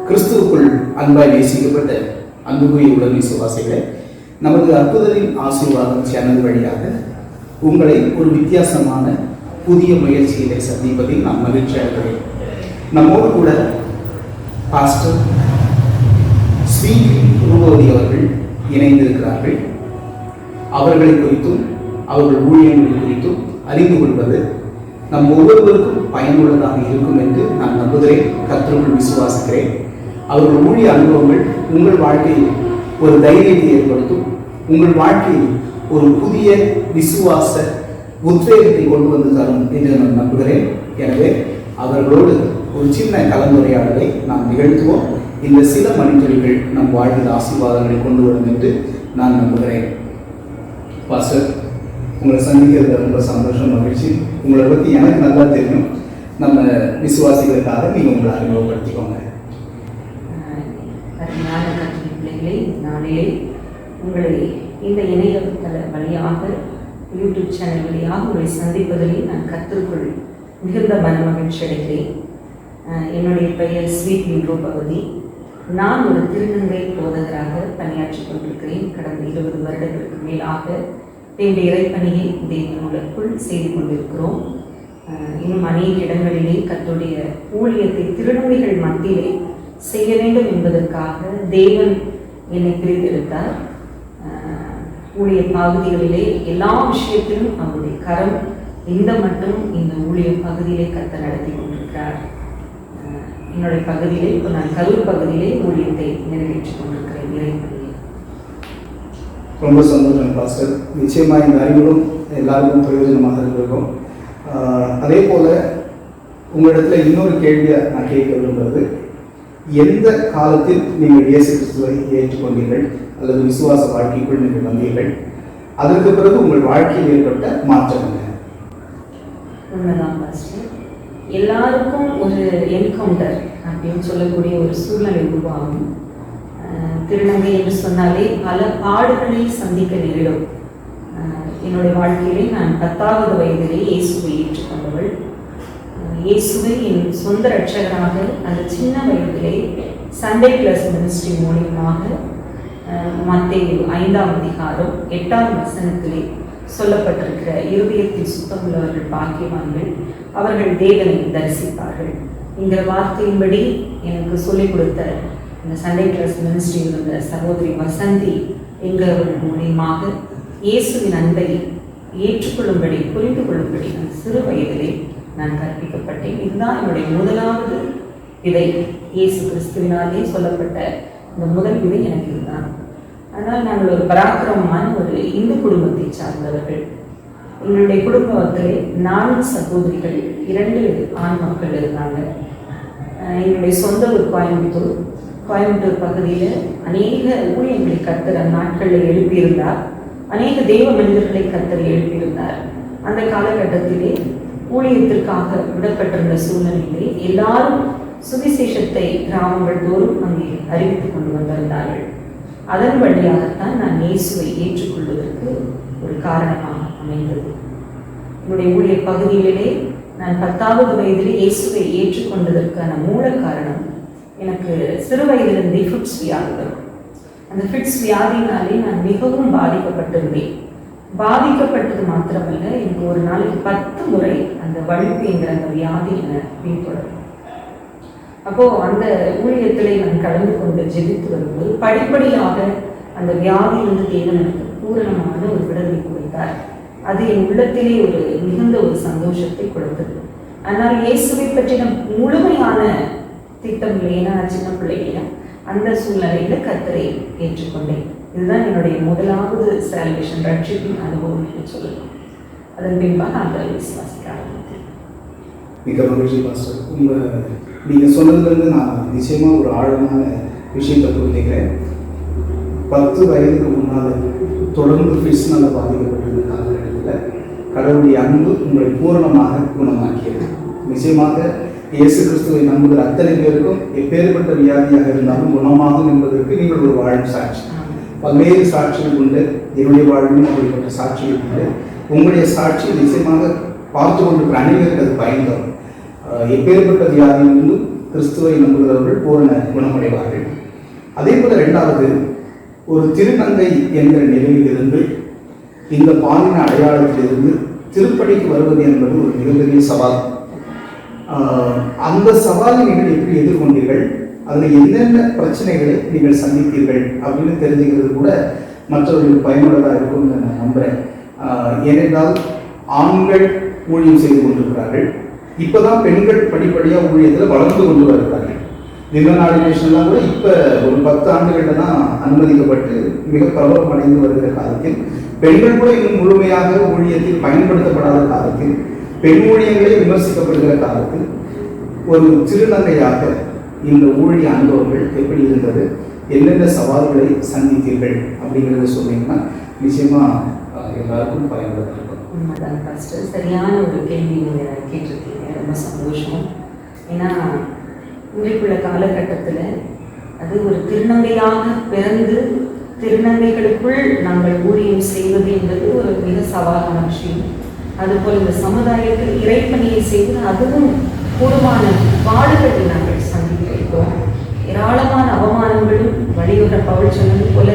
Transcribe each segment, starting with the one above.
கிறிஸ்துவுக்குள் அன்பாய் நேசிக்கப்பட்ட அன்புக்குரிய உடன் விசுவாசிகளே, நமது அற்புதரின் ஆசீர்வாதம் சேனல் வழியாக உங்களை ஒரு வித்தியாசமான புதிய முயற்சிகளை சந்திப்பதில் நான் மகிழ்ச்சி அடைகிறேன். நம்மோடு கூட பாஸ்டர் ரூபவதி அவர்கள் இணைந்திருக்கிறார்கள். அவர்களை குறித்தும் அவர்கள் ஊழியர்கள் குறித்தும் அறிந்து கொள்வது நம் ஒவ்வொருவருக்கும் பயனுள்ளதாக இருக்கும் என்று நான் நம்புகிறேன், கர்த்தருக்குள் விசுவாசிக்கிறேன். அவர்கள் ஊழிய அனுபவங்கள் உங்கள் வாழ்க்கையில் ஒரு தைரியத்தை ஏற்படுத்தும், உங்கள் வாழ்க்கையில் ஒரு புதிய விசுவாச உத்வேகத்தை கொண்டு வந்து தரும் என்று நான் நம்புகிறேன். எனவே அவர்களோடு ஒரு சின்ன கலந்துரையாடலை நாம் நிகழ்த்துவோம். இந்த சில மணித்துளிகள் நம் வாழ்வில் ஆசீர்வாதங்களை கொண்டு வரும் என்று நான் நம்புகிறேன். பாஸ்டர், உங்களை சந்திக்கிறது ரொம்ப சந்தோஷம், மகிழ்ச்சி. உங்களை பற்றி எனக்கு நல்லா தெரியும். நம்ம விசுவாசிகளுக்காக நீங்கள் உங்களை அறிமுகப்படுத்திக்கோங்க. பிள்ளைகளை நாளிலே உங்களை இந்த இணையதள வழியாக யூடியூப் சேனல் வழியாக உங்களை சந்திப்பதிலே நான் கர்த்தருக்குள் மிகுந்த மகிழ்ச்சி அடைகிறேன். என்னுடைய பெயர் ரூபவதி. நான் ஒரு திருநங்கை போதகராக பணியாற்றி கொண்டிருக்கிறேன். கடந்த 20 வருடங்களுக்கு மேலாக என்னுடைய இறைப்பணியை தேவனுக்குள் செய்து கொண்டிருக்கிறோம். இன்னும் அநேக இடங்களிலே கர்த்தருடைய ஊழியத்தை திருநங்கைகள் மத்தியிலே செய்ய வேண்டும் என்பதற்காக தேவன் என்னை பிரித்தெடுத்தார். ஊழிய பகுதிகளிலே எல்லா விஷயத்திலும் அவருடைய கரம் இந்த மட்டும் இந்த ஊழிய பகுதியிலே கர்த்தர் நடத்தி கொண்டிருக்கிறார். என்னுடைய பகுதியிலே இப்போ நான் கரூர் பகுதியிலே ஊழியத்தை நிறைவேற்றி கொண்டிருக்கிறேன் இறைப்பணியை. ரொம்ப சந்தோஷம் பாஸ்டர். நிச்சயமாக இந்த அறிவுகளும் எல்லாருக்கும் பிரயோஜனமாக இருக்கும். அதே போல உங்களிடத்துல இன்னொரு கேள்வியை நான் கேட்க விரும்புகிறது, எந்த காலத்தில் நீங்கள் இயேசு கிறிஸ்துவை ஏற்றுக்கொண்டீர்கள் அல்லது விசுவாச வாழ்க்கைக்குள் நீங்கள் வந்தீர்கள்? அதற்கு பிறகு உங்கள் வாழ்க்கையில் ஏற்பட்ட மாற்றம் என்ன? உண்மைதான் பாஸ்டர், எல்லாருக்கும் ஒரு என்கவுண்டர் அப்படின்னு சொல்லக்கூடிய ஒரு சூழ்நிலை உருவாகும். திருநங்கை என்று சொன்னாலே பல பாடுகளை சந்திக்க நேரிடும். என்னுடைய வாழ்க்கையிலே நான் 10வது வயதிலே இயேசுவை ஏற்றுக்கொண்டவள். இயேசுவை என் சொந்த ரட்சகராக அந்த சின்ன வயதிலே சண்டே கிளாஸ் மினிஸ்ட்ரி மூலியமாக மத்தேயு 5ஆம் அதிகாரம் 8ஆம் வசனத்திலே சொல்லப்பட்டிருக்கிற இருதயத்தில் சுத்தமுள்ளவர்கள் பாக்கியவான்கள், அவர்கள் தேவனை தரிசிப்பார்கள் என்கிற வார்த்தையின்படி எனக்கு சொல்லிக் கொடுத்த இந்த சண்டே கிளாஸ் மினிஸ்ட்ரியில் இருந்த சகோதரி வசந்தி என்கிறவர்கள் மூலியமாக இயேசுவின் அன்பை ஏற்றுக்கொள்ளும்படி புரிந்து கொள்ளும்படி அந்த சிறு வயதிலே நான் கற்பிக்கப்பட்டேன். இதுதான் என்னுடைய முதலாவது விதை. இயேசு கிறிஸ்துவினாலே சொல்லப்பட்ட இந்த முதல் விதை எனக்கு இதுதான். ஆனால் நாங்கள் ஒரு பராக்கிரமமான ஒரு இந்து குடும்பத்தை சார்ந்தவர்கள். எங்களுடைய குடும்பத்திலே 4 சகோதரிகள், 2 ஆண் மக்கள் இருந்தாங்க. எங்களுடைய சொந்த ஊர் கோயம்புத்தூர் பகுதியில் அநேக ஊழியர்களை கர்த்தர் அந்நாட்களில் எழுப்பியிருந்தார். அநேக தெய்வ மனிதர்களை கர்த்தர் எழுப்பியிருந்தார். அந்த காலகட்டத்திலே ஊழியத்திற்காக விடப்பட்டிருந்த சூழ்நிலையிலே எல்லாரும் சுவிசேஷத்தை கிராமங்கள் தோறும் அங்கே அறிவித்துக் கொண்டு வந்திருந்தார்கள். அதன் வழியாகத்தான் நான் இயேசுவை ஏற்றுக்கொள்வதற்கு ஒரு காரணமாக அமைந்தது. என்னுடைய ஊழிய பகுதியிலே நான் 10வது வயதிலே இயேசுவை ஏற்றுக்கொண்டதற்கான மூல காரணம், எனக்கு சிறு வயதிலிருந்தே ஃபிட்ஸ் வியாதி வரும். அந்த ஃபிட்ஸ் வியாதினாலே நான் மிகவும் பாதிக்கப்பட்டிருந்தேன். பாதிக்கப்பட்டது மாத்திரமல்ல, எனக்கு ஒரு நாளைக்கு 10 முறை அந்த வலிப்பு என்கிற அந்த வியாதி என பின்தொடரும். அப்போ அந்த ஊழியத்திலே நான் கலந்து கொண்டு ஜெபித்து வரும்போது படிப்படியாக அந்த வியாதியிலிருந்து தேவன் எனக்கு பூரணமான ஒரு விடுதலை கொடுத்தார். அது என் உள்ளத்திலே ஒரு மிகுந்த ஒரு சந்தோஷத்தை கொடுத்தது. ஆனால் இயேசுவை பற்றின முழுமையான திட்டம் இல்லைன்னா சின்ன பிள்ளையா அந்த சூழ்நிலையில கர்த்தரை ஏற்றுக்கொண்டேன். இதுதான் என்னுடைய முதலாவது சால்வேஷன், ரட்சிப்பின் அனுபவம் என்று சொல்லலாம். அதன் பின்பாக அந்த விசுவாசிக்க ஆரம்பித்தேன். மிக மகிழ்ச்சி பாஸ்டர். நீங்கள் சொன்னதுலேருந்து நான் நிச்சயமாக ஒரு ஆழமான விஷயத்தை புரிஞ்சுக்கிறேன். 10 வயதுக்கு முன்னால் தொடர்ந்து ஃபிட்ஸ்னால பாதிக்கப்பட்டிருந்த காலகட்டத்தில் கடவுளுடைய அன்பு உங்களை பூரணமாக குணமாக்கியது. நிச்சயமாக இயேசு கிறிஸ்துவை நம்புகிற அத்தனை பேருக்கும் எப்பேற்பட்ட வியாதியாக இருந்தாலும் குணமாகும் என்பதற்கு நீங்கள் ஒரு வாழும் சாட்சி. பல்வேறு சாட்சிகள் உண்டு, என்னுடைய வாழ்விலும் அப்படிப்பட்ட சாட்சிகள் உண்டு. உங்களுடைய சாட்சி நிச்சயமாக பார்த்து கொண்டிருக்கிற அனைவருக்கு அது பயன் தரும். எப்பேற்பட்ட வியாதியிலிருந்து கிறிஸ்துவை நம்புகிறவர்கள் பூரண குணமடைவார்கள். அதே போல இரண்டாவது, ஒரு திருநங்கை என்கிற நிலையிலிருந்து இந்த பாலின அடையாளத்திலிருந்து திருப்பணிக்கு வருவது என்பது ஒரு மிகப்பெரிய சவால். அந்த சவாலை நீங்கள் எப்படி எதிர்கொண்டீர்கள், அதில் என்னென்ன பிரச்சனைகளை நீங்கள் சந்தித்தீர்கள் அப்படின்னு தெரிஞ்சுக்கிறது கூட மற்றவர்களுக்கு பயனுள்ளதாக இருக்கும்னு நான் நம்புகிறேன். ஏனென்றால் ஆண்கள் ஊழியம் செய்து கொண்டிருக்கிறார்கள், இப்போதான் பெண்கள் படிப்படியாக ஊழியத்தில் வளர்ந்து கொண்டு வருகிறார்கள். விமன் ஆர்டினேஷன்லாம் கூட இப்போ ஒரு 10 ஆண்டுகளில் தான் அனுமதிக்கப்பட்டு மிக பிரபலம் அடைந்து வருகிற காலத்தில், பெண்கள் கூட இன்னும் முழுமையாக ஊழியத்தில் பயன்படுத்தப்படாத காலத்தில், பெண் ஊழியங்களே விமர்சிக்கப்படுகிற காலத்தில் ஒரு திருநங்கையாக இந்த ஊழிய அனுபவங்கள் எப்படி இருந்தது, என்னென்ன சவால்களை சந்தித்தீர்கள் அப்படிங்கிறத சொன்னீங்கன்னா நிச்சயமா எல்லாருக்கும் பயனுள்ளதாக இருக்கும். உண்மைதான் ஃபஸ்ட்டு சரியான ஒரு கேள்வி நீங்கள் கேட்டிருக்கீங்க, ரொம்ப சந்தோஷம். ஏன்னா இன்றைக்குள்ள காலகட்டத்தில் அது ஒரு திருநங்கையாக பிறந்து திருநங்கைகளுக்குள் நாங்கள் ஊழியம் செய்வது என்பது ஒரு மிக சவாலான விஷயம். அதுபோல் இந்த சமுதாயத்தில் இறைப்பணியை செய்வது அதுவும் கூடுமான பாடுகளை நாங்கள் சந்தித்திருக்கிறோம். ஏராளமான அவமானங்களும் வழியுற பவுல் சொன்னது போல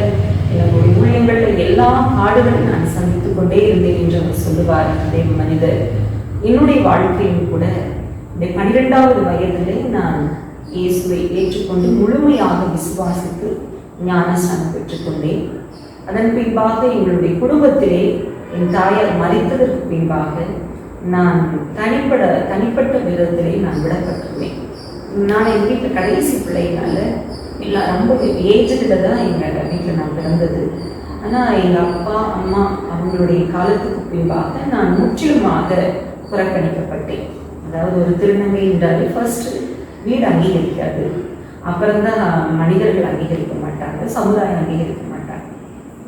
என்னுடைய ஊழியங்களில் எல்லா பாடுகளும் நான் சந்தித்துக் கொண்டே இருந்தேன் என்று அவர் சொல்லுவார் அதே மனிதர். என்னுடைய வாழ்க்கையும் கூட இந்த 12வது வயதிலே நான் இயேசுவை ஏற்றுக்கொண்டு முழுமையாக விசுவாசித்து ஞானஸ்நானம் பெற்றுக்கொண்டேன். அதன் பின்பாக எங்களுடைய குடும்பத்திலே என் தாயார் மரித்ததற்கு பின்பாக நான் தனிப்பட்ட விதத்திலே நான் விடப்பட்டுள்ளேன். நான் எங்கள் வீட்டில் கடைசி பிள்ளைனால எல்லாம் ரொம்ப ஏஜில் தான் எங்கள் வீட்டில் நான் பிறந்தது. ஆனால் எங்கள் அப்பா அம்மா அவங்களுடைய காலத்துக்கு பின்பாக நான் முற்றிலுமாக புறக்கணிக்கப்பட்டேன். அதாவது ஒரு திருநங்கை என்றாலே ஃபர்ஸ்ட் வீடு அங்கீகரிக்காது, அப்புறம்தான் மனிதர்கள் அங்கீகரிக்க மாட்டாங்க, சமுதாயம் அங்கீகரிக்க மாட்டாங்க.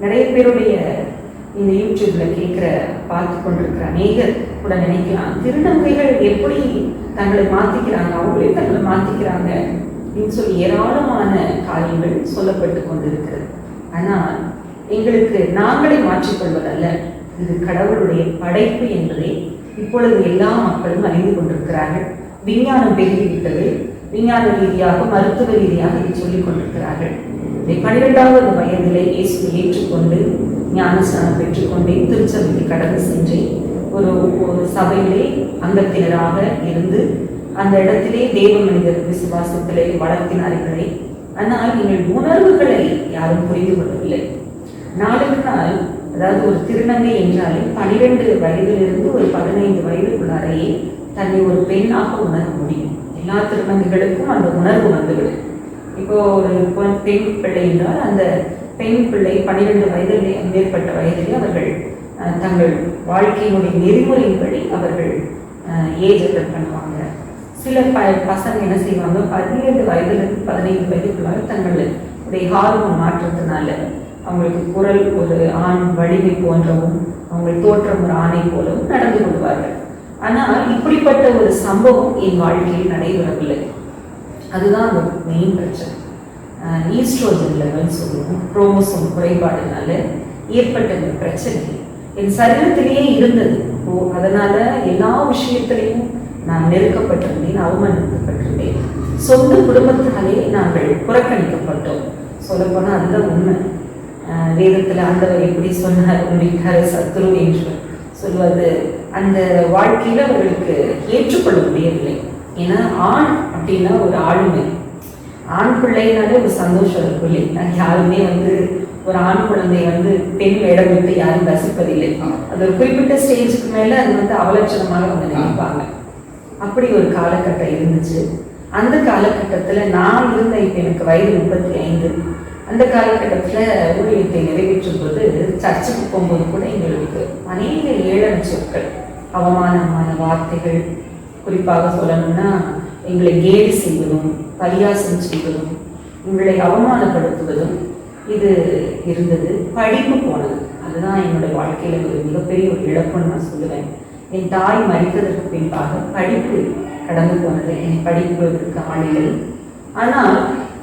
நிறைய பேருடைய இந்த யூடியூப்ல பார்த்து கொண்டிருக்கிற அநேகர் கூட நினைக்கலாம், திருநங்கைகள் எப்படி தங்களை மாற்றிக்கிறாங்க, அவங்களே தங்களை மாற்றிக்கிறாங்க அப்படின்னு சொல்லி ஏராளமான காரியங்கள் சொல்லப்பட்டு கொண்டிருக்கிறது. ஆனால் எங்களுக்கு நாங்களே மாற்றிக்கொள்வதல்ல, இது கடவுளுடைய படைப்பு என்பதை இப்பொழுது எல்லா மக்களும் அறிந்து கொண்டிருக்கிறார்கள். விஞ்ஞானம் பெருகிவிட்டது, விஞ்ஞான ரீதியாக மருத்துவ ரீதியாக இதை சொல்லிக் கொண்டிருக்கிறார்கள். 12வது வயதிலே இயேசுவை ஏற்றுக்கொண்டு ஞானஸ்நானம் பெற்றுக்கொண்டே திருச்சபைக்கு கடந்து சென்று ஒரு சபையிலே அங்கத்தினராக இருந்து அந்த இடத்திலே தேவ மனிதர் விசுவாசத்திலே வளர்த்தினார்களே. ஆனால் எங்கள் உணர்வுகளை யாரும் புரிந்து கொள்ளவில்லை. நாளுக்கு நாள், அதாவது ஒரு திருநங்கை என்றாலே 12 வயதிலிருந்து ஒரு 15 வயதுக்குள்ளாரையே தன்னை ஒரு பெண்ணாக உணர முடியும். எல்லா திருநங்கைகளுக்கும் அந்த உணர்வு வந்துவிடும். இப்போ ஒரு பெண் பிள்ளை என்றால் அந்த பெண் பிள்ளை 12 வயதிலே மேற்பட்ட வயதிலே அவர்கள் தங்கள் வாழ்க்கையினுடைய நெறிமுறையின்படி அவர்கள் ஏஜ் அட்டன் பண்ணுவாங்க. சில பசங்க என்ன செய்வாங்க, 17 வயதிலிருந்து 15 வயதுக்குள்ளாக தங்களுடைய ஹார்மோன் மாற்றத்தினால அவங்களுக்கு குரல் ஒரு ஆண் வடிவை போன்றவும் அவங்கள் தோற்றம் ஒரு ஆணை போலவும் நடந்து கொள்வார்கள். ஆனால் இப்படிப்பட்ட ஒரு சம்பவம் என் வாழ்க்கையில் நடைபெறவில்லை. அதுதான் ஒரு மெயின் பிரச்சனை. ஈஸ்ட்ரோஜன் லெவல் சொல்லுவோம், குரோமோசோம் குறைபாடுனால ஏற்பட்ட இந்த பிரச்சனை என் சரீரத்திலேயே இருந்தது. அதனால எல்லா விஷயத்திலையும் நான் நெருக்கப்பட்டிருந்தேன், அவமானிக்கப்பட்டிருந்தேன். சொந்த குடும்பத்தினாலே நாங்கள் புறக்கணிக்கப்பட்டோம். சொல்லப்போனால் அதுதான் உண்மை. வேதத்தில் ஆண்டவர் எப்படி சொன்னார், உங்களுக்கார சத்துரு என்று சொல்வது அந்த வாழ்க்கையில் அவர்களுக்கு ஏற்றுக்கொள்ள முடியவில்லை. ஏன்னா ஆண் அப்படின்னா ஒரு ஆளுமை, ஆண் பிள்ளைனாலே ஒரு சந்தோஷம் இருக்கும் இல்லைங்களா? யாருமே ஒரு ஆண் குழந்தை பெண் வேடம் விட்டு யாரும் ரசிப்பதில்லை. அது ஒரு குறிப்பிட்ட ஸ்டேஜுக்கு மேலே அது அவலட்சணமாக அவங்க நினைப்பாங்க. அப்படி ஒரு காலகட்டம் இருந்துச்சு. அந்த காலகட்டத்தில் நான் இருந்த, இப்போ எனக்கு வயது 35, அந்த காலகட்டத்தில் ஊழியத்தை நிறைவேற்றும் போது சர்ச்சுக்கு போகும்போது கூட எங்களுக்கு அநேக ஏளன சொற்கள், அவமானமான வார்த்தைகள், குறிப்பாக சொல்லணும்னா எங்களை கேலி செய்வதும் பரியாசம் செய்வதும் எங்களை அவமானப்படுத்துவதும் இது இருந்தது. படிப்பு போனது, அதுதான் என்னுடைய வாழ்க்கையில் ஒரு மிகப்பெரிய ஒரு இழப்புன்னு நான் சொல்லுவேன். என் தாய் மரித்ததற்கு பின்பாக படிப்பு கடந்து போனது, என் படிப்புக்கு ஆணைகள். ஆனால்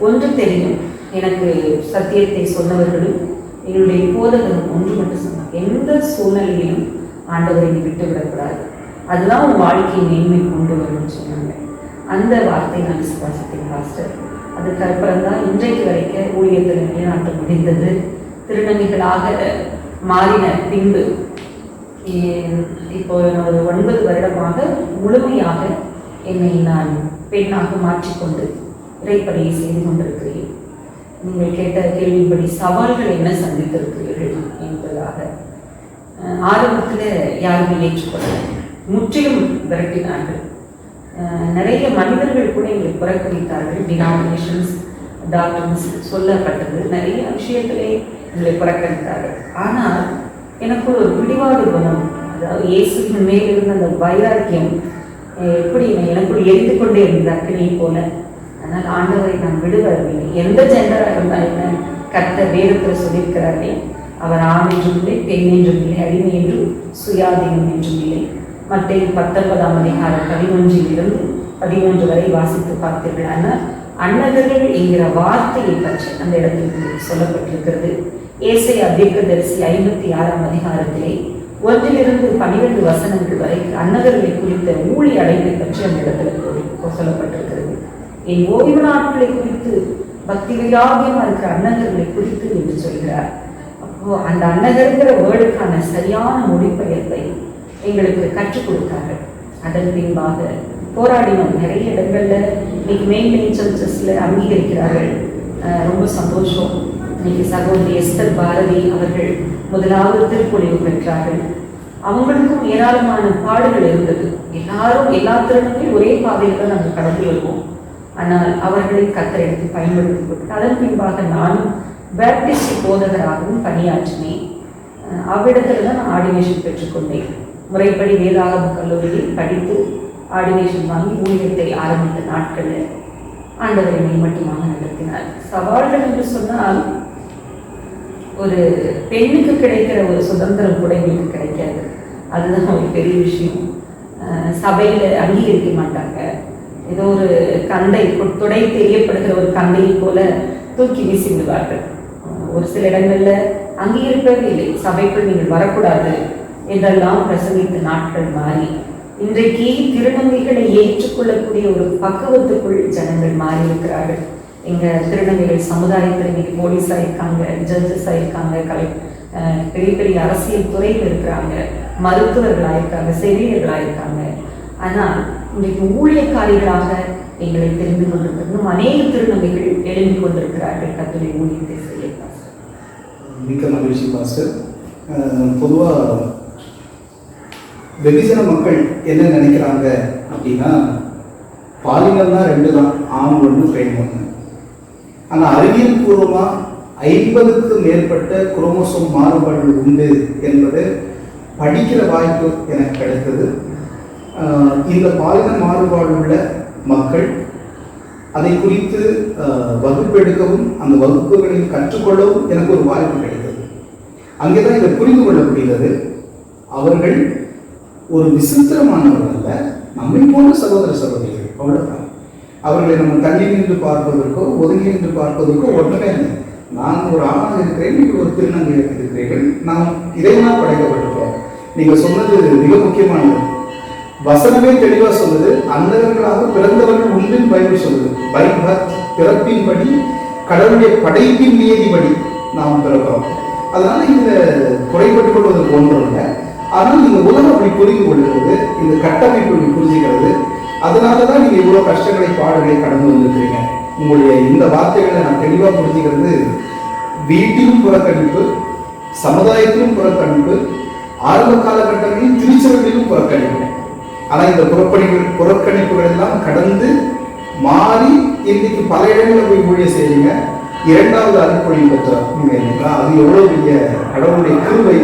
ஒன்று தெரியும், எனக்கு சத்தியத்தை சொன்னவர்களும் என்னுடைய போதகரும் ஒன்று மட்டும் சொன்னாங்க, எந்த சூழ்நிலையிலும் ஆண்டவரை விட்டு விடக்கூடாது, அதுதான் உன் வாழ்க்கையை மேன்மை கொண்டு வரும்னு சொன்னாங்க. அந்த வார்த்தை நான் விசுவாசித்தேன் பாஸ்டர். அதுக்கப்புறம் தான் இன்றைக்கு வரைக்கும் ஊழியத்தில் நிலைநாட்ட முடிந்தது. திருநங்கைகளாக மாறின பின்பு இப்போ ஒரு 9 வருடமாக முழுமையாக என்னை நான் பெண்ணாக மாற்றிக்கொண்டு இறைப்பணியை செய்து கொண்டிருக்கிறேன். நீங்கள் கேட்ட கேள்விப்படி சவால்கள் என்ன சந்தித்திருக்கிறீர்கள் என்பதாக ஆரம்பத்தில் யாருமே ஏற்றுக்கொள்ளலை, முற்றிலும் விரட்டினார்கள். நிறைய மனிதர்கள் கூட எங்களை புறக்கணித்தார்கள். டினாமினேஷன்ஸ், டாக்டர்ஸ் சொல்லப்பட்டது, நிறைய விஷயத்திலே எங்களை புறக்கணித்தார்கள். ஆனால் எனக்கு ஒரு பிடிவாத குணம், அதாவது இயேசுவின் மேல் இருந்த அந்த வைராக்கியம் எப்படி எனக்குள் எரிந்து கொண்டே இருந்த அக்கினி போல. அதனால் ஆண்டவரை நான் விடுவதில்லை. எந்த ஜெண்டராக இருந்தாலும் கர்த்தர் வேதத்தில் சொல்லியிருக்கிறார்கள், அவர் ஆண் என்றும் இல்லை, பெண் என்றும் இல்லை, அடிமை என்றும் சுயாதீனம் என்றும் இல்லை. மத்தேயு 19ஆம் அதிகாரம் 11 வரை வாசித்து பார்த்தீர்கள். ஆனால் அன்னகர்கள் என்கிற வார்த்தையை பற்றி அந்த இடத்தில் சொல்லப்பட்டிருக்கிறது. ஏசாயா தீர்க்கதரிசி 56ஆம் அதிகாரத்திலே 1-12 வசனங்கள் வரை அன்னகர்களை குறித்த ஊழிய அழைப்பை பற்றி அந்த இடத்துல சொல்லப்பட்டிருக்கிறது. என் ஓய்வு நாட்களை குறித்து பக்தி வைராகியமா இருக்கிற அன்னகர்களை குறித்து என்று சொல்கிறார். அப்போ அந்த அன்னகருங்கிற வேர்டுக்கான சரியான மொழிபெயர்ப்பை எங்களுக்கு கற்றுக் கொடுத்தார்கள். அதன் பின்பாக போராடினோம். நிறைய இடங்கள்ல இன்னைக்கு மெயின் சர்ச்சஸ்ல அங்கீகரிக்கிறார்கள். ரொம்ப சந்தோஷம். இன்னைக்கு சகோதரி எஸ்தர் பாரதி அவர்கள் முதலாவது திருப்பொழிவு பெற்றார்கள். அவங்களுக்கும் ஏராளமான பாடுகள் இருந்தது. எல்லா திறனுமே ஒரே பாதையில் தான் நாங்கள் கடந்து வருவோம். ஆனால் அவர்களை கத்தர் எடுத்து பயன்படுத்தி அதன் பின்பாக நானும் பேப்டிஸ்ட் போதகராகவும் பணியாற்றினேன். அவ்விடத்துல தான் நான் ஆர்டினேஷன் பெற்றுக்கொண்டேன். முறைப்படி வேதாகம கல்லூரியில் படித்து ஆர்டினேஷன் வாங்கி ஊழியத்தை ஆரம்பித்த நாட்களில் ஆண்டவர் என்னை மட்டுமாக நடத்தினார். சவால்கள் என்று சொன்னால், ஒரு பெண்ணுக்கு கிடைக்கிற ஒரு சுதந்திரம் கூட எங்களுக்கு கிடைக்காது. அதுதான் ஒரு பெரிய விஷயம். சபையில் அங்கீகரிக்க மாட்டாங்க. ஏதோ ஒரு கந்தை துடை தெரியப்படுகிற ஒரு கந்தையை போல தூக்கி வீசி விடுவார்கள். ஒரு சில இடங்கள்ல அங்கீகரிப்பவே இல்லை. சபைக்குள் நீங்கள் வரக்கூடாது என்றெல்லாம் பிரசங்கித்த நாட்கள் மாறி இன்றைக்கு திருநங்கைகளை ஏற்றுக்கொள்ளக்கூடிய ஒரு பக்குவத்துக்குள் ஜனங்கள் மாறி இருக்கிறார்கள். எங்க திருநங்கைகள் சமுதாயத்தில் இன்னைக்கு போலீஸாக இருக்காங்க, ஜட்ஜஸாக இருக்காங்க, பெரிய பெரிய அரசியல் துறையில் இருக்கிறாங்க, மருத்துவர்களாக இருக்காங்க, செவிலியர்களாக இருக்காங்க. ஆனால் இன்றைக்கு ஊழியக்காரிகளாக எங்களை தெரிந்து கொண்டிருக்கிறோம். அநேக திருநங்கைகள் எழுந்து கொண்டிருக்கிறார்கள் கர்த்தருடைய ஊழியத்தை செய்ய. மிக்க மகிழ்ச்சி பாஸ்டர். பொதுவாக வெகுஜன மக்கள் என்ன நினைக்கிறாங்க அப்படின்னா, பாலினம்னா 2 தான், ஆண் 1 பெண் 1. ஆனால் அறிவியல் பூர்வமாக 50க்கு மேற்பட்ட குரோமோசோம் மாறுபாடுகள் உண்டு என்பது படிக்கிற வாய்ப்பு எனக்கு கிடைத்தது. இந்த பாலின மாறுபாடு உள்ள மக்கள் அதை குறித்து வகுப்பெடுக்கவும் அந்த வகுப்புகளில் கற்றுக்கொள்ளவும் எனக்கு ஒரு வாய்ப்பு கிடைத்தது. அங்கேதான் இதை புரிந்து கொள்ள முடிகிறது. அவர்கள் ஒரு விசித்திரமானவர்கள் அல்ல, நம்மை போன்ற சகோதர சகோதரிகள், அவ்வளவுதான். அவர்களை நம்ம தள்ளி நின்று பார்ப்பதற்கோ ஒதுங்கி நின்று பார்ப்பதற்கோ ஒன்றுமே இல்லை. நான் ஒரு ஆணாக இருக்கிறேன், நீங்கள் ஒரு திருநங்கையாக இருக்கிறீர்கள், நாம் இறைவனாக படைக்கப்பட்டிருக்கோம். நீங்க சொன்னது மிக முக்கியமானது. வசனமே தெளிவா சொல்லுது, அந்தவர்களாக பிறந்தவர்கள் உண்டின் பைபிள் சொல்லுது. பைபிள் பிறப்பின்படி கடவுளுடைய படைப்பின் நியதிப்படி நாம் பிறக்கிறோம். அதனால இந்த குறைபட்டுக் கொள்வதற்கு ஒன்றும் இல்லை. ஆனால் இந்த உலகம் அப்படி புரிந்து கொள்கிறது, இந்த கட்டமைப்பு அப்படி புரிஞ்சுக்கிறது. அதனாலதான் நீங்க இவ்வளவு கஷ்டங்களை பாடுகளை கடந்து வந்திருக்கிறீங்க. உங்களுடைய இந்த வார்த்தைகளை நான் தெளிவா புரிஞ்சுக்கிறது. வீட்டிலும் புறக்கணிப்பு, சமுதாயத்திலும் புறக்கணிப்பு, ஆரம்ப காலகட்டங்களில் திருச்சபைகளிலும் புறக்கணிப்பு. ஆனா இந்த புறக்கணிப்புகள் எல்லாம் கடந்து மாறி இன்னைக்கு பல இடங்களில் போய் ஊழிய செய்யுங்க. 2வது அருட்பொழிவு பெற்றோம். அது எவ்வளவு பெரிய கடவுளுடைய கிருபை.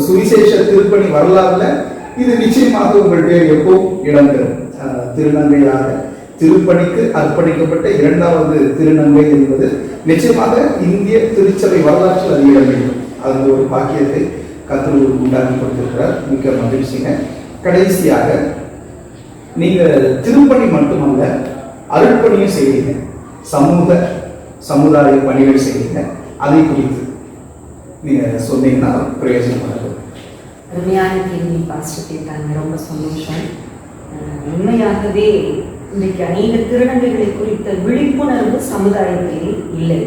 சுவிசேஷ திருப்பணி வரலாறுல இது நிச்சயமாக உங்கள் பேர் எப்பவும் இடம்பெறும். திருநங்கையாக திருப்பணிக்கு அர்ப்பணிக்கப்பட்ட 2வது திருநங்கை என்பது நிச்சயமாக இந்திய திருச்சபை வரலாற்றில் அது இடம்பெறும். அது ஒரு பாக்கியத்தை கர்த்தர் உண்டாக்கி கொடுத்திருக்கிறார். மிக்க மகிழ்ச்சிங்க. கடைசியாக நீங்க திருப்பணி மட்டுமல்ல, அருட்பணியும் செய்வீங்க, சமுதாய பணிகள் செய்வீங்க. அதை குறித்து நீங்க சொன்னீங்கன்னா பிரயோஜனமாக இருக்கும். அருமையான கேள்வி பாஸ்டர் கேட்டாங்க, ரொம்ப சந்தோஷம். உண்மையாகவே இன்றைக்கு அநேக திருநங்கைகளை குறித்த விழிப்புணர்வு சமுதாயத்திலே இல்லை.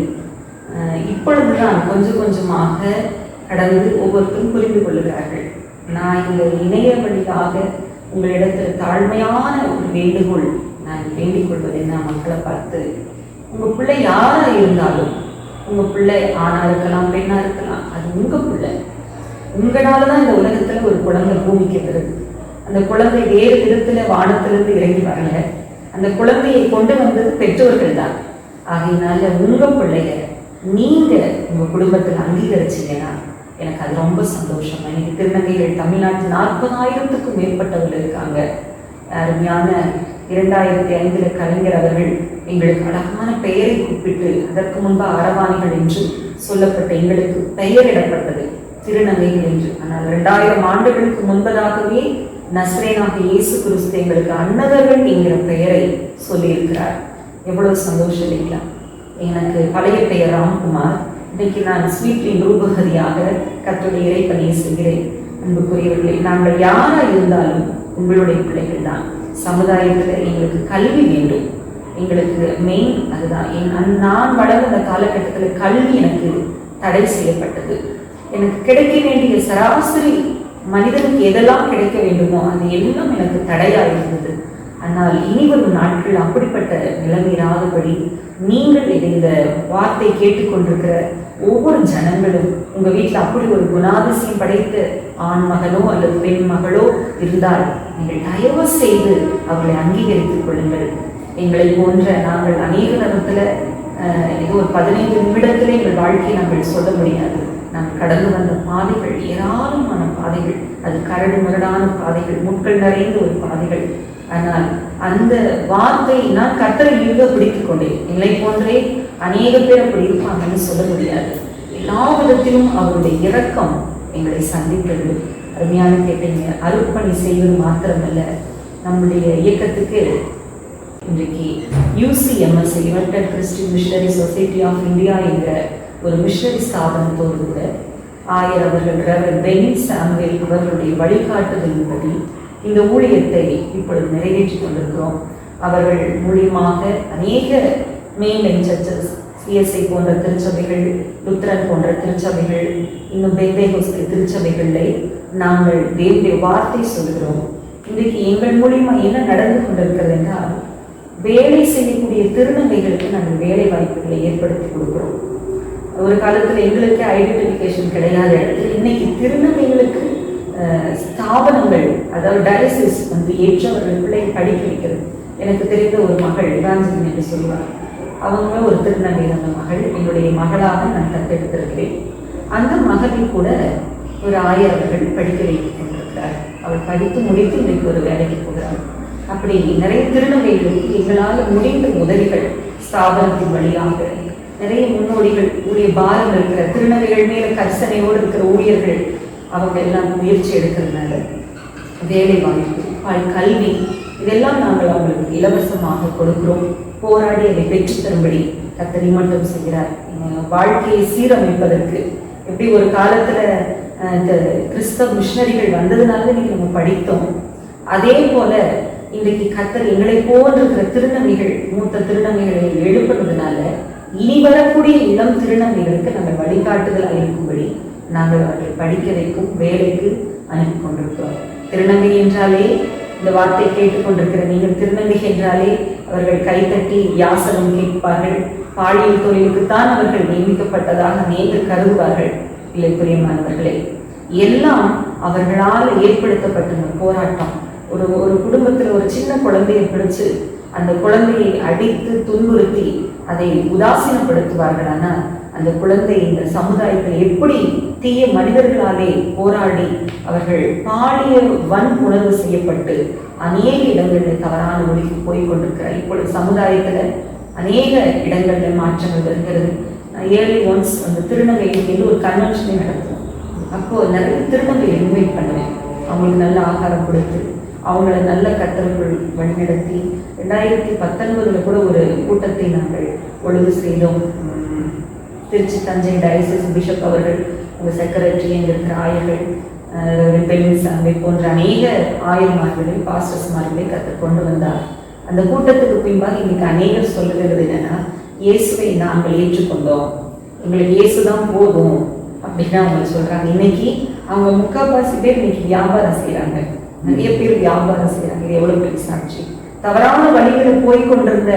இப்பொழுதுதான் கொஞ்சம் கொஞ்சமாக கடந்து ஒவ்வொருத்தரும் புரிந்து கொள்ளுகிறார்கள். நான் இந்த இணைய வழியாக உங்களிடத்தில் தாழ்மையான ஒரு வேண்டுகோள் நான் வேண்டிக் கொள்வது என்ன, மக்களை பார்த்து, உங்கள் பிள்ளை யாராக இருந்தாலும், உங்கள் பிள்ளை ஆணாக இருக்கலாம் பெண்ணாக இருக்கலாம், அது உங்கள் பிள்ளை. உங்களால் தான் இந்த உலகத்தில் ஒரு குழந்தை பூமிக்கு வருது. அந்த குழந்தை வேறு விதத்தில் வானத்திலிருந்து இறங்கி வரல. அந்த குழந்தையை கொண்டு வந்தது பெற்றோர்கள் தான். ஆகையினால உங்கள் பிள்ளைய நீங்கள் உங்கள் குடும்பத்தில் அங்கீகரிச்சிங்கன்னா எனக்கு அது ரொம்ப சந்தோஷம். இன்னைக்கு திருநங்கைகள் தமிழ்நாட்டில் 40,000க்கும் மேற்பட்டவர்கள் இருக்காங்க. அருமையான 2005 கலைஞர் அவர்கள் எங்களுக்கு அழகான பெயரை கூப்பிட்டு, அதற்கு முன்பு அரவாணிகள் என்று சொல்லப்பட்ட எங்களுக்கு பெயரிடப்பட்டது திருநங்கைகள் என்று. ஆனால் 2000 ஆண்டுகளுக்கு முன்பதாகவே நஸ்ரேனாக இயேசு கிறிஸ்து எங்களுக்கு அன்னதர்கள் என்கிற பெயரை சொல்லியிருக்கிறார். எவ்வளவு சந்தோஷம் இல்லைங்களா? எனக்கு பழைய பெயர் ராம்குமார். இன்றைக்கு நான் ஸ்வீட்டின் ரூபகதியாக கர்த்தருடைய இறைப்பணியை செய்கிறேன். அன்புக்குரியவர்களே, நாங்கள் யாராக இருந்தாலும் உங்களுடைய பிள்ளைகள் தான். சமுதாயத்தில் எங்களுக்கு கல்வி வேண்டும். எங்களுக்கு மெயின் அதுதான். நான் வளர்ந்த அந்த காலகட்டத்தில் கல்வி எனக்கு தடை செய்யப்பட்டது. எனக்கு கிடைக்க வேண்டிய சராசரி மனிதனுக்கு எதெல்லாம் கிடைக்க வேண்டுமோ அது எல்லாம் எனக்கு தடையாக இருந்தது. ஆனால் இனி வரும் நாட்கள் அப்படிப்பட்ட நிலைமையிராதபடி நீங்கள் இந்த வார்த்தை கேட்டுக்கொண்டிருக்கிற ஒவ்வொரு ஜனங்களும் உங்கள் வீட்டில் அப்படி ஒரு குணாதிசயம் படைத்த ஆண் மகனோ அல்லது பெண் மகளோ இருந்தால் நீங்கள் தயவு செய்து அவர்களை அங்கீகரித்துக் கொள்ளுங்கள். எங்களை போன்ற நாங்கள் அநேக நேரத்தில் ஏதோ ஒரு 15 நிமிடத்தில் எங்கள் வாழ்க்கையை நாங்கள் சொல்ல முடியாது. நாங்கள் கடந்து வந்த பாதைகள் ஏராளமான பாதைகள், அது கரடு முரடான பாதைகள், முட்கள் நிறைந்த ஒரு பாதைகள். ஆனால் அந்த வார்த்தை நான் கர்த்தரை இழுக பிடித்துக் கொண்டேன். என்னை போன்றே அநேக பேர் அப்படி இருப்பாங்கன்னு சொல்ல முடியாது. எல்லா விதத்திலும் அவருடைய இரக்கம் எங்களை சந்தித்தது. அருமையான கேட்டீங்க. அருட்பணி செய்வது மாத்திரமல்ல, நம்முடைய இயக்கத்துக்கு இன்றைக்கு UCMS United Christian Missionary Society of India என்ற ஒரு மிஷனரி ஸ்தாபனத்தோடு கூட ஆயர் அவர்கள் ரெவரண்ட் பெனின் சாமுவேல் அவர்களுடைய வழிகாட்டுதலின்படி இந்த ஊழியத்தை இப்பொழுது நிறைவேற்றி கொண்டிருக்கிறோம். அவர்கள் மூலியமாக அநேக மெயின் சர்ச்சஸ், CSI போன்ற திருச்சபைகள், லுத்ரன் போன்ற திருச்சபைகள், இன்னும் பெந்தேகோஸ்தே திருச்சபைகளை நாங்கள் தேவனுடைய வார்த்தை சொல்கிறோம். இன்றைக்கு எங்கள் மூலியமா என்ன நடந்து கொண்டிருக்கிறது என்றால், வேலை செய்யக்கூடிய திருநங்கைகளுக்கு நாங்கள் வேலை வாய்ப்புகளை ஏற்படுத்தி கொடுக்கிறோம். ஒரு காலத்தில் எங்களுக்கு ஐடென்டிஃபிகேஷன் கிடையாத இடத்துல இன்னைக்கு திருநங்கைகளுக்கு ஸ்தாபனங்கள், அதாவது டயசிஸ் ஏற்றவர்கள் பிள்ளையை படிக்க வைக்கிறது. எனக்கு தெரிந்த ஒரு மகள் இவாஞ்சலின் என்று சொல்லுவார். அவங்க ஒரு திருநங்கை. அந்த மகள் என்னுடைய மகளாக நான் தத்தெடுத்திருக்கிறேன். அந்த மகளை கூட ஒரு ஆயர் அவர்கள் படிக்க வைத்துக் கொண்டிருக்கிறார். அவள் படித்து முடித்து இன்றைக்கு ஒரு வேலைக்கு போகிறார். அப்படி நிறைய திருநங்கைகளுக்கு எங்களால் முடிந்த உதவிகள் ஸ்தாபனத்தின் வழியாக நிறைய முன்னோடிகள், ஊழிய பாரம் இருக்கிற திருநங்கைகள் மேல கரிசனையோடு இருக்கிற ஊழியர்கள் அவங்க எல்லாம் முயற்சி எடுக்கிறதுனால வேலை வாய்ப்பு, கல்வி இதெல்லாம் நாங்கள் அவங்களுக்கு இலவசமாக கொடுக்கிறோம். போராடி அதை பெற்று தரும்படி கர்த்தர் மட்டும் செய்கிறார். வாழ்க்கையை சீரமைப்பதற்கு எப்படி ஒரு காலத்துல இந்த கிறிஸ்தவ மிஷனரிகள் வந்ததுனால இன்னைக்கு நம்ம படித்தோம், அதே போல இன்றைக்கு கர்த்தர் எங்களை போன்றிருக்கிற திருநங்கைகள், மூத்த திருநங்கைகளை எழுப்புறதுனால இனி வரக்கூடிய இளம் திருநங்கைகளுக்கு நாங்கள் வழிகாட்டுதலாக இருக்கும்படி நாங்கள் அவர்கள் படிக்க வைக்கும் வேலைக்கு அனுப்பி கொண்டிருக்கிறோம். திருநங்கை என்றாலே, இந்த வார்த்தை கேட்டுக்கொண்டிருக்கிற நீங்கள் திருநங்கை என்றாலே அவர்கள் கைத்தட்டி யாசனம் கேட்பார்கள். பாலியல் தொழிலுக்குத்தான் அவர்கள் நியமிக்கப்பட்டதாக நீங்கள் கருதுவார்கள். இல்லை பிரியமானவர்களே, எல்லாம் அவர்களால் ஏற்படுத்தப்பட்ட போராட்டம். ஒரு குடும்பத்தில் ஒரு சின்ன குழந்தையை பிடிச்சு அந்த குழந்தையை அடித்து துன்புறுத்தி அதை உதாசீனப்படுத்துவார்கள். ஆனால் அந்த குழந்தை இந்த சமுதாயத்தில் எப்படி தீய மனிதர்களாலே போராடி அவர்கள் பாலியல் வன்புணர்வு செய்யப்பட்டு அநேக இடங்களில் தவறான ஒளிக்கு போய்கொண்டிருக்கிறார். இப்பொழுது சமுதாயத்தில் அநேக இடங்களில் மாற்றங்கள் வருகிறது. இயர்லி ஒன்ஸ் அந்த திருநங்கையில் ஒரு கன்வென்ஷனை நடத்துவோம். அப்போது நிறைய திருநங்கையை இன்வைட் பண்ணுவேன். அவங்களுக்கு நல்ல ஆகாரம் கொடுத்து அவங்கள நல்ல கர்த்தர்கள் வழிநடத்தி 2019 கூட ஒரு கூட்டத்தை நாங்கள் ஒழுங்கு செய்தோம். திருச்சி தஞ்சை டயசிஸ் பிஷப் அவர்கள், உங்கள் செக்ரட்டரி, எங்க இருக்கிற ஆயர்கள், பெண்ணிசாமி போன்ற அநேக ஆயர்மார்களை பாஸ்டர்ஸ்மார்களை கற்றுக் கொண்டு வந்தார். அந்த கூட்டத்துக்கு பின்பாக இன்னைக்கு அநேகர் சொல்லுகிறது என்னன்னா, இயேசுவை நாங்கள் ஏற்றுக்கொண்டோம், எங்களுக்கு இயேசுதான் போதும் அப்படின்னு அவங்க சொல்றாங்க. இன்னைக்கு அவங்க முக்கால்வாசி பேர் இன்னைக்கு வியாபாரம் செய்யறாங்க, நிறைய பேர் வியாபாரம் செய்யறாங்க. இது எவ்வளவு பெரிய சாட்சி! தவறான வழிகளில் போய்கொண்டிருந்த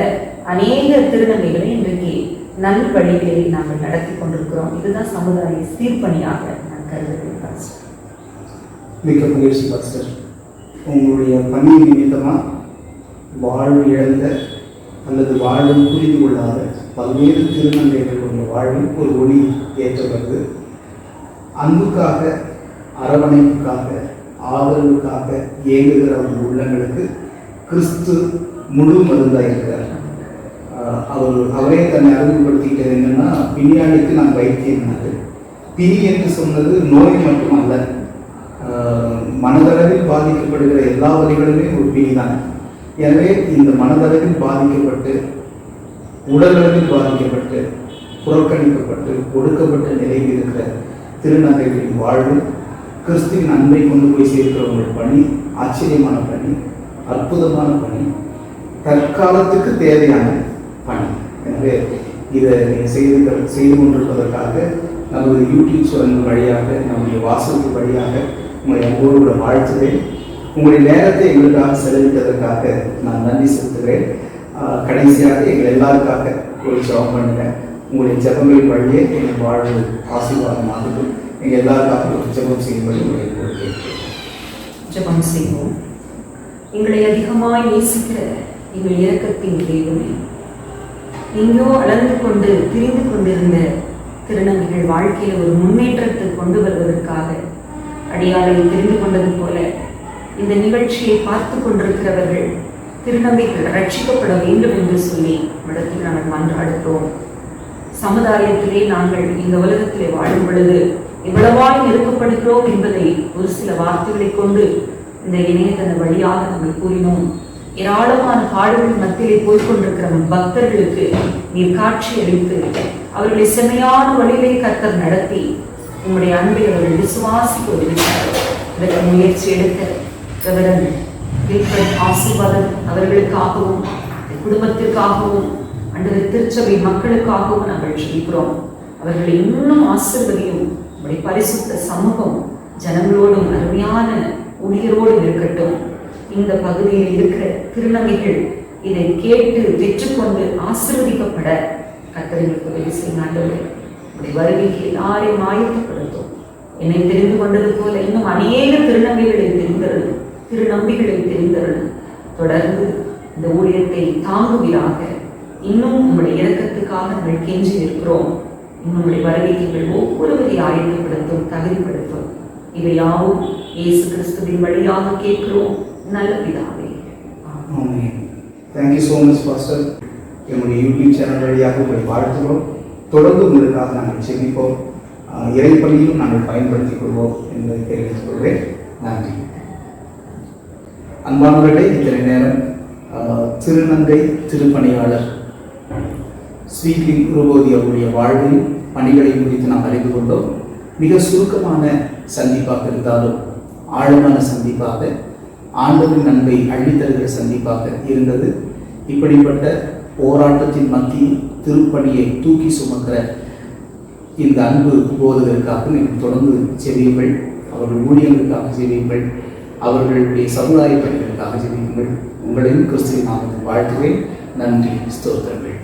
அநேக திருநங்கைகளை இன்றைக்கு நல் வழிகளில் நாங்கள் நடத்தி கொண்டிருக்கிறோம். இதுதான் சமுதாய சீர்பணியாக நான் கருதுகிறேன். மிக்க மகிழ்ச்சி பாஸ்டர். உங்களுடைய பணி நிமித்தமாக வாழ்வு இழந்த அல்லது வாழ்வு புரிந்து கொள்ளாத பல்வேறு திருநங்கைகளுடைய வாழ்வில் ஒரு ஒளி ஏற்றப்பட்டு அன்புக்காக, அரவணைப்புக்காக, ஆதரவுக்காக இயங்குகிற ஒரு உள்ளங்களுக்கு கிறிஸ்து முழு மருந்தாக இருக்கிறார். அவரே தன்னை அறிமுகப்படுத்திக்கிட்டது என்னன்னா, பிணியாளிக்கு நான் வைத்தியம்னாரு. பிணி என்று சொன்னது நோய் மட்டுமல்ல, மனதளவில் பாதிக்கப்படுகிற எல்லா வழிகளுமே ஒரு பிணி தான். எனவே இந்த மனதளவில் பாதிக்கப்பட்டு, உடலளவில் பாதிக்கப்பட்டு, புறக்கணிக்கப்பட்டு, ஒடுக்கப்பட்ட நிலையில் இருக்கிற திருநங்கைகளின் வாழ்வு கிறிஸ்துவின் அன்பை கொண்டு போய் சேர்க்கிறவங்கள் பணி ஆச்சரியமான பணி, அற்புதமான பணி, தற்காலத்துக்கு தேவையான பணி. எனவே இதை நீங்கள் செய்து கொண்டிருப்பதற்காக நமது யூடியூப் சேனல் வழியாக, நம்முடைய வாசலுக்கு வழியாக உங்களை அன்போடு கூட வாழ்த்துகிறேன். உங்களுடைய நேரத்தை எங்களுக்காக செலவிட்டதற்காக நான் நன்றி செலுத்துகிறேன். கடைசியாக எங்கள் எல்லாருக்காக ஒரு ஜெபம் பண்ணுறேன். உங்களுடைய ஜெபங்கள் வழியே எங்கள் வாழ்வு ஆசீர்வாதமாகட்டும். எங்கள் எல்லாருக்காக ஒரு ஜெபம் செய்யும்படி உங்களை கேட்கிறேன். ஜெபம் செய்வோம். எங்களை அதிகமாய் நேசிக்கிற எங்கள் இரக்கத்தின் தேவனே, எங்கோ அளந்து கொண்டு திரிந்து கொண்டிருந்த திருநங்கைகள் வாழ்க்கையில் ஒரு முன்னேற்றத்தை கொண்டு வருவதற்காக அடியாளை தெரிந்து கொண்டது போல இந்த நிகழ்ச்சியை பார்த்து கொண்டிருக்கிறவர்கள் திருநங்கைகள் ரட்சிக்கப்பட வேண்டும் என்று சொல்லி இடத்தில் நாங்கள் மன்றாடுகிறோம். சமுதாயத்திலே நாங்கள் இந்த உலகத்திலே வாழும் பொழுது எவ்வளவாய் நெருக்கப்படுகிறோம் என்பதை ஒரு சில வார்த்தைகளை கொண்டு இந்த இணையதள வழியாக நாங்கள் கூறினோம். ஏராளமான பாடுகள் மத்தியிலே போய்கொண்டிருக்கிற பக்தர்களுக்கு நீர் காட்சி அளித்து அவர்களை செம்மையான வழியிலே கர்த்தர் நடத்தி உங்களுடைய அன்பை அவர்கள் விசுவாசிக்க உதவினார்கள். இதற்கு முயற்சி எடுத்த ஆசீர்வாதம் அவர்களுக்காகவும் குடும்பத்திற்காகவும் அன்றைய திருச்சபை மக்களுக்காகவும் நாங்கள் ஜெபிக்கிறோம். அவர்களை இன்னும் ஆசீர்வதியும். உங்களுடைய பரிசுத்த சமூகம் ஜனங்களோடும் அருமையான ஊழியரோடும் இருக்கட்டும். இந்த பகுதியில் இருக்கிற திருநங்கைகள் இதை கேட்டு பெற்றுக்கொண்டு ஆசீர்வதிக்கப்பட கர்த்தருக்கு உதவி செய்ய வருகைக்கு எல்லாரையும் ஆயத்தப்படுத்தும். என்னை தெரிந்து கொண்டது போல இன்னும் அநேக திருநங்கைகளை தெரிந்தருளும், திருநம்பிகளை தெரிந்தருளும். தொடர்ந்து இந்த ஊழியத்தை தாங்குவீராக. இன்னும் உங்களுடைய இரக்கத்துக்காக நாங்கள் கெஞ்சி இருக்கிறோம். இன்னும் உங்களுடைய வருகைக்கு ஒவ்வொருவரை ஆயத்தப்படுத்தும், தகுதிப்படுத்தும். இவை யாவும் இயேசு கிறிஸ்துவின் வழியாக கேட்கிறோம் நல்ல பிதாவே. ஆமென். Thank you so much pastor. எங்களுடைய யூடியூப் சேனல் வழியாக உங்களை வாழ்த்துகிறோம். தொடர்ந்து உங்களுக்காக நாங்கள் ஜெபிப்போம். இறைப்பணியிலும் நாங்கள் பயன்படுத்திக் கொள்வோம் என்பதை தெரிவித்துக் கொள்வேன். நன்றி. அன்பானவர்களே, இத்தனை நேரம் திருநங்கை திருப்பணியாளர் ஸ்வீட்லிங் குருபோதி அவருடைய வாழ்வில் பணிகளை குறித்து நாம் அறிந்து கொண்டோம். மிக சுருக்கமான சந்திப்பாக இருந்தாலும் ஆழமான சந்திப்பாக, ஆண்டவரின் அன்பை அள்ளித்தருகிற சந்திப்பாக இருந்தது. இப்படிப்பட்ட போராட்டத்தின் மத்தியில் திருப்பணியை தூக்கி சுமக்கிற இந்த அன்பு போதகருக்காக நீங்கள் தொடர்ந்து செவியுங்கள். அவர்கள் ஊழியர்களுக்காக செவியுங்கள். அவர்களுடைய சமுதாய பணிகளுக்காக செவியுங்கள். உங்களையும் கிறிஸ்துவின் நாமத்தில் வாழ்த்துவேன். நன்றி, ஸ்தோத்திரங்கள்.